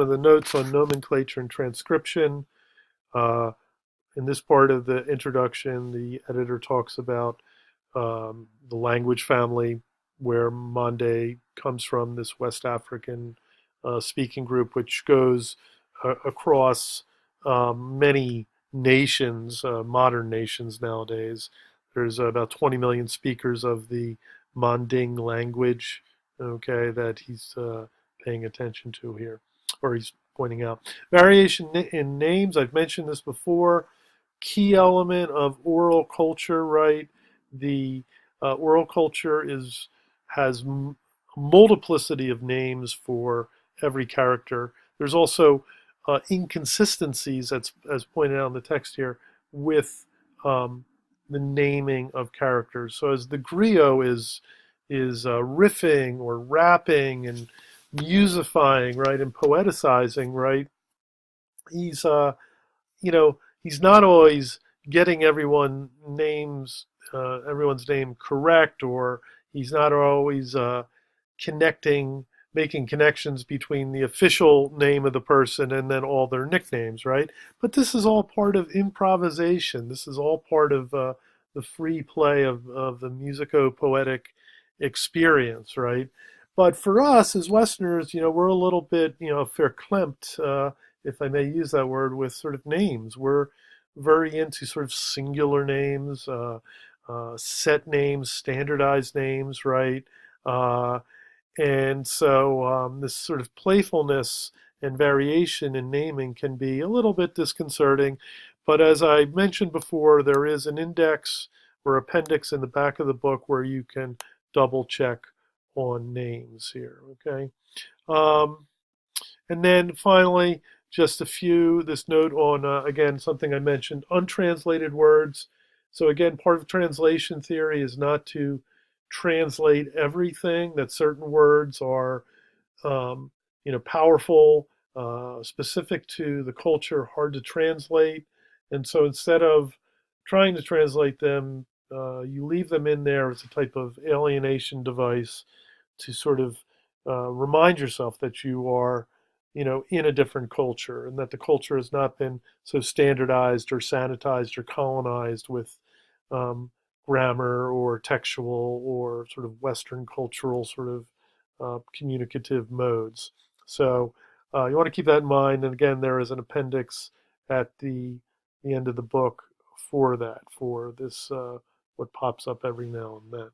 of the notes on nomenclature and transcription. In this part of the introduction, the editor talks about the language family where Mande comes from, this West African speaking group, which goes across many nations, modern nations nowadays. There's about 20 million speakers of the Manding language, okay, that he's paying attention to here, or he's pointing out. Variation in names, I've mentioned this before. Key element of oral culture, right? The oral culture has multiplicity of names for every character. There's also inconsistencies, as pointed out in the text here, with the naming of characters. So as the griot is riffing or rapping and musifying, right, and poeticizing, right, he's he's not always getting everyone's name correct, or he's not always making connections between the official name of the person and then all their nicknames, right? But this is all part of improvisation. This is all part of the free play of the musico-poetic experience, right? But for us as Westerners, we're a little bit, verklempt, if I may use that word, with sort of names. We're very into sort of singular names, set names, standardized names, right? And so this sort of playfulness and variation in naming can be a little bit disconcerting. But as I mentioned before, there is an index or appendix in the back of the book where you can double check on names here, okay? And then finally, just this note on, again, something I mentioned, untranslated words. So again, part of translation theory is not to translate everything, that certain words are, powerful, specific to the culture, hard to translate. And so instead of trying to translate them, you leave them in there as a type of alienation device to sort of remind yourself that you are, in a different culture, and that the culture has not been so standardized or sanitized or colonized with grammar or textual or sort of Western cultural sort of communicative modes. So you want to keep that in mind. And again, there is an appendix at the end of the book for that, for this, what pops up every now and then.